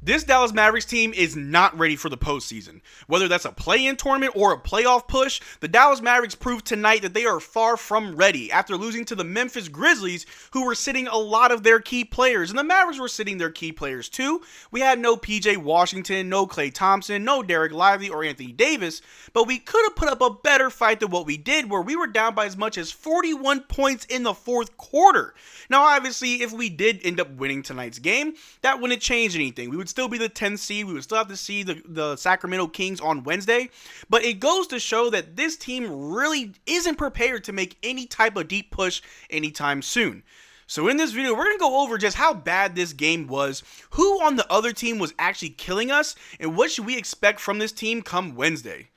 This Dallas Mavericks team is not ready for the postseason. Whether that's a play-in tournament or a playoff push, the Dallas Mavericks proved tonight that they are far from ready after losing to the Memphis Grizzlies, who were sitting a lot of their key players, and the Mavericks were sitting their key players too. We had no PJ Washington, no Klay Thompson, no Derrick Lively or Anthony Davis, but we could have put up a better fight than what we did, where we were down by as much as 41 points in the fourth quarter. Now, obviously, if we did end up winning tonight's game, that wouldn't change anything. We would still be the 10th seed. We would still have to see the Sacramento Kings on Wednesday. But it goes to show that this team really isn't prepared to make any type of deep push anytime soon. So in this video, we're going to go over just how bad this game was, who on the other team was actually killing us, and what should we expect from this team come Wednesday.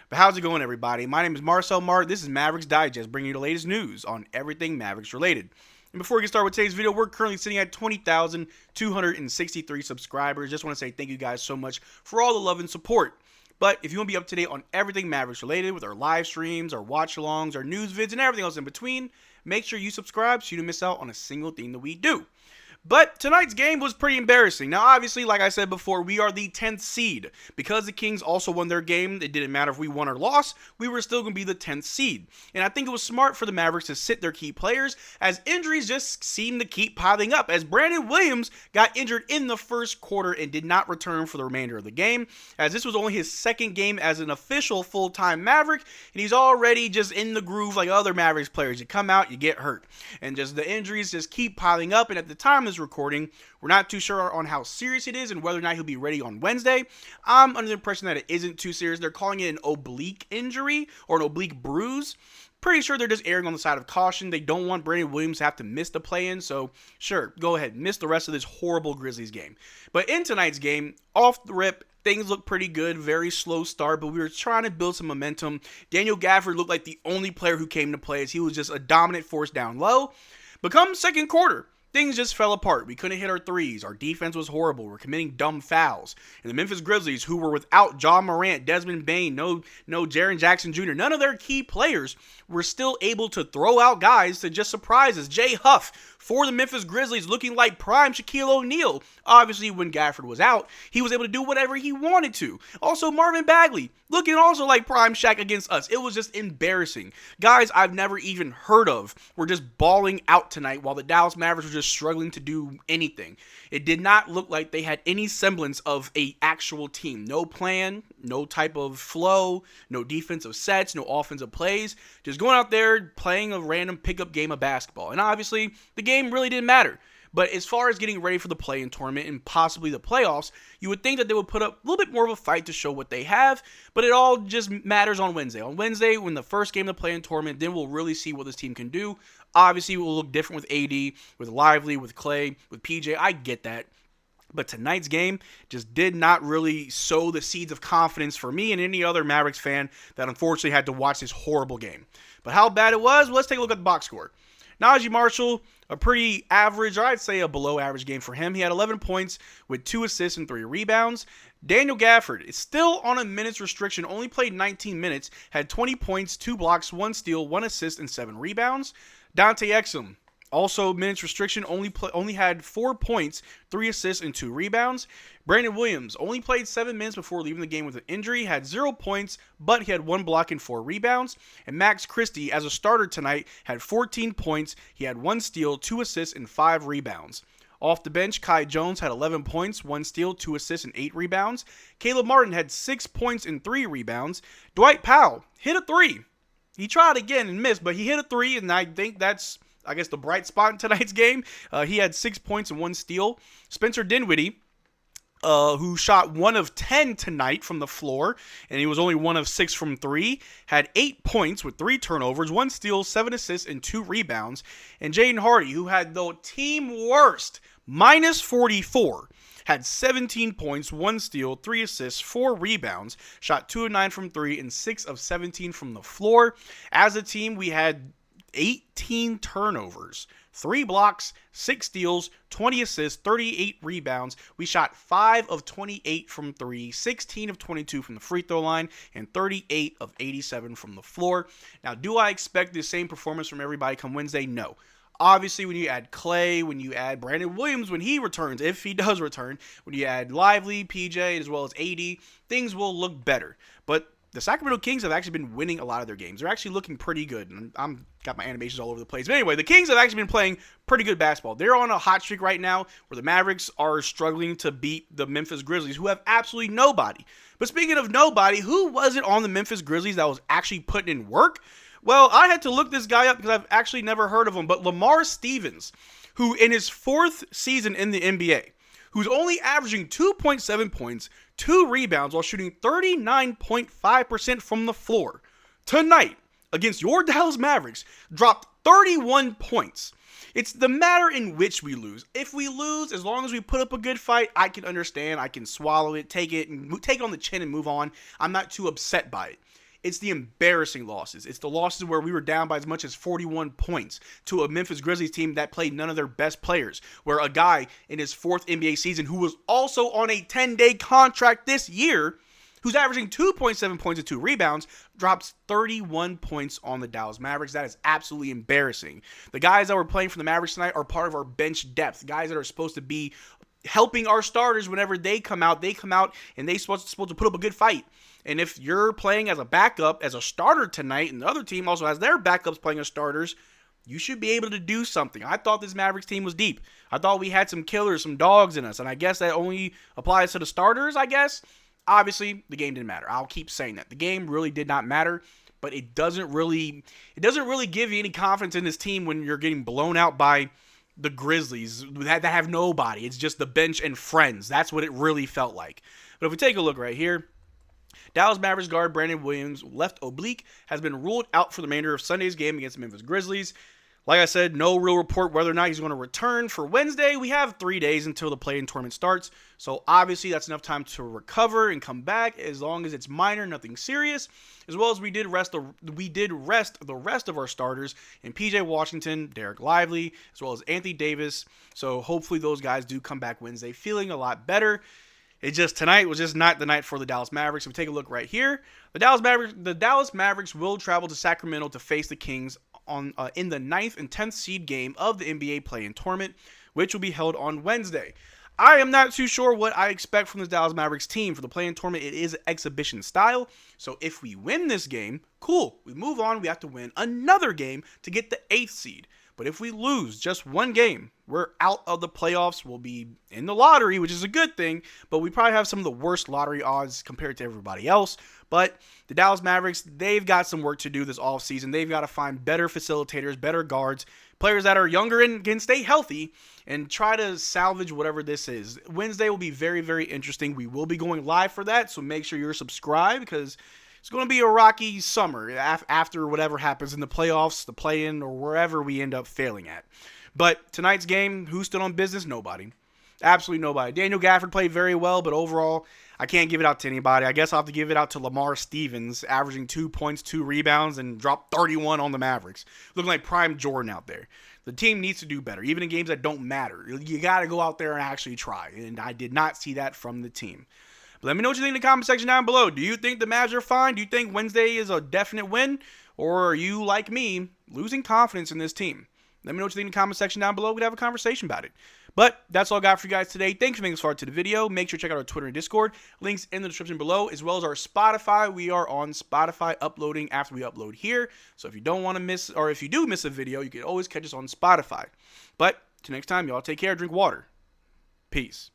But how's it going, everybody? My name is Marcel Martin. This is Mavs Digest, bringing you the latest news on everything Mavericks related. And before we get started with today's video, we're currently sitting at 20,263 subscribers. Just want to say thank you guys so much for all the love and support. But if you want to be up to date on everything Mavericks related with our live streams, our watch-alongs, our news vids, and everything else in between, make sure you subscribe so you don't miss out on a single thing that we do. But tonight's game was pretty embarrassing. Now, obviously, like I said before, we are the 10th seed. Because the Kings also won their game, it didn't matter if we won or lost, we were still going to be the 10th seed. And I think it was smart for the Mavericks to sit their key players, as injuries just seemed to keep piling up, as Brandon Williams got injured in the first quarter and did not return for the remainder of the game, as this was only his second game as an official full-time Maverick, and he's already just in the groove like other Mavericks players. You come out, you get hurt. And just the injuries just keep piling up, and at the time of this recording, we're not too sure on how serious it is and whether or not he'll be ready on Wednesday. I'm under the impression that it isn't too serious. They're calling it an oblique injury or an oblique bruise. Pretty sure they're just erring on the side of caution. They don't want Brandon Williams to have to miss the play-in, so sure, go ahead, miss the rest of this horrible Grizzlies game. But in tonight's game, off the rip, things looked pretty good, very slow start, but we were trying to build some momentum. Daniel Gafford looked like the only player who came to play, as he was just a dominant force down low. But come second quarter, things just fell apart. We couldn't hit our threes. Our defense was horrible. We're committing dumb fouls. And the Memphis Grizzlies, who were without Ja Morant, Desmond Bane, no Jaren Jackson Jr., none of their key players, were still able to throw out guys to just surprise us. Jay Huff for the Memphis Grizzlies, looking like prime Shaquille O'Neal. Obviously, when Gafford was out, he was able to do whatever he wanted to. Also, Marvin Bagley, looking also like prime Shaq against us. It was just embarrassing. Guys I've never even heard of were just balling out tonight, while the Dallas Mavericks were just struggling to do anything. It did not look like they had any semblance of an actual team. No plan, no type of flow, no defensive sets, no offensive plays. Just going out there playing a random pickup game of basketball. And obviously, the game really didn't matter. But as far as getting ready for the play-in tournament and possibly the playoffs, you would think that they would put up a little bit more of a fight to show what they have, but it all just matters on Wednesday. On Wednesday, when the first game of the play-in tournament, then we'll really see what this team can do. Obviously, it will look different with AD, with Lively, with Klay, with PJ. I get that. But tonight's game just did not really sow the seeds of confidence for me and any other Mavericks fan that unfortunately had to watch this horrible game. But how bad it was, well, let's take a look at the box score. Najee Marshall, a pretty average, or I'd say a below average game for him. He had 11 points with 2 assists and 3 rebounds. Daniel Gafford is still on a minutes restriction, only played 19 minutes, had 20 points, 2 blocks, 1 steal, 1 assist, and 7 rebounds. Dante Exum, also minutes restriction, only had 4 points, 3 assists, and 2 rebounds. Brandon Williams only played 7 minutes before leaving the game with an injury, had 0 points, but he had 1 block and 4 rebounds. And Max Christie, as a starter tonight, had 14 points, he had 1 steal, 2 assists, and 5 rebounds. Off the bench, Kai Jones had 11 points, 1 steal, 2 assists, and 8 rebounds. Caleb Martin had 6 points and 3 rebounds. Dwight Powell hit a 3. He tried again and missed, but he hit a 3, and I think that's, I guess, the bright spot in tonight's game. He had 6 points and 1 steal. Spencer Dinwiddie, who shot 1 of 10 tonight from the floor, and he was only 1 of 6 from 3, had 8 points with 3 turnovers, 1 steal, 7 assists, and 2 rebounds. And Jaden Hardy, who had the team worst, minus 44, had 17 points, 1 steal, 3 assists, 4 rebounds, shot 2 of 9 from 3, and 6 of 17 from the floor. As a team, we had 18 turnovers, 3 blocks, 6 steals, 20 assists, 38 rebounds. We shot 5 of 28 from 3, 16 of 22 from the free throw line, and 38 of 87 from the floor. Now, do I expect the same performance from everybody come Wednesday? No. Obviously, when you add Clay, when you add Brandon Williams, when he returns, if he does return, when you add Lively, PJ, as well as AD, things will look better. But the Sacramento Kings have actually been winning a lot of their games. They're actually looking pretty good. And I'm got my animations all over the place. But anyway, the Kings have actually been playing pretty good basketball. They're on a hot streak right now where the Mavericks are struggling to beat the Memphis Grizzlies, who have absolutely nobody. But speaking of nobody, who was it on the Memphis Grizzlies that was actually putting in work? Well, I had to look this guy up because I've actually never heard of him. But Lamar Stevens, who in his 4th season in the NBA, who's only averaging 2.7 points, 2 rebounds while shooting 39.5% from the floor, tonight against your Dallas Mavericks, dropped 31 points. It's the matter in which we lose. If we lose, as long as we put up a good fight, I can understand. I can swallow it, take it on the chin and move on. I'm not too upset by it. It's the embarrassing losses. It's the losses where we were down by as much as 41 points to a Memphis Grizzlies team that played none of their best players, where a guy in his 4th NBA season who was also on a 10-day contract this year, who's averaging 2.7 points and 2 rebounds, drops 31 points on the Dallas Mavericks. That is absolutely embarrassing. The guys that were playing for the Mavericks tonight are part of our bench depth, guys that are supposed to be helping our starters whenever they come out and they're supposed to put up a good fight. And if you're playing as a backup, as a starter tonight, and the other team also has their backups playing as starters, you should be able to do something. I thought this Mavericks team was deep. I thought we had some killers, some dogs in us, and I guess that only applies to the starters, I guess. Obviously, the game didn't matter. I'll keep saying that. The game really did not matter, but it doesn't really give you any confidence in this team when you're getting blown out by the Grizzlies that have nobody. It's just the bench and friends. That's what it really felt like. But if we take a look right here, Dallas Mavericks guard Brandon Williams, left oblique, has been ruled out for the remainder of Sunday's game against the Memphis Grizzlies. Like I said, no real report whether or not he's going to return for Wednesday. We have 3 days until the play-in tournament starts, so obviously that's enough time to recover and come back as long as it's minor, nothing serious. As well as we did rest the rest of our starters in PJ Washington, Derrick Lively, as well as Anthony Davis. So hopefully those guys do come back Wednesday feeling a lot better. Tonight was just not the night for the Dallas Mavericks. If we take a look right here, the Dallas Mavericks will travel to Sacramento to face the Kings in the 9th and 10th seed game of the NBA play-in tournament, which will be held on Wednesday. I am not too sure what I expect from this Dallas Mavericks team. For the play-in tournament, it is exhibition style. So if we win this game, cool. We move on. We have to win another game to get the 8th seed. But if we lose just one game, we're out of the playoffs. We'll be in the lottery, which is a good thing, but we probably have some of the worst lottery odds compared to everybody else. But the Dallas Mavericks, they've got some work to do this offseason. They've got to find better facilitators, better guards, players that are younger and can stay healthy and try to salvage whatever this is. Wednesday will be very, very interesting. We will be going live for that, so make sure you're subscribed because it's going to be a rocky summer after whatever happens in the playoffs, the play-in, or wherever we end up failing at. But tonight's game, who stood on business? Nobody. Absolutely nobody. Daniel Gafford played very well, but overall, I can't give it out to anybody. I guess I'll have to give it out to Lamar Stevens, averaging 2 points, 2 rebounds, and dropped 31 on the Mavericks. Looking like prime Jordan out there. The team needs to do better, even in games that don't matter. You got to go out there and actually try, and I did not see that from the team. But let me know what you think in the comment section down below. Do you think the Mavs are fine? Do you think Wednesday is a definite win? Or are you, like me, losing confidence in this team? Let me know what you think in the comment section down below. We can have a conversation about it. But that's all I got for you guys today. Thanks for making this far to the video. Make sure to check out our Twitter and Discord. Links in the description below, as well as our Spotify. We are on Spotify uploading after we upload here. So if you don't want to miss, or if you do miss a video, you can always catch us on Spotify. But till next time, y'all take care, drink water. Peace.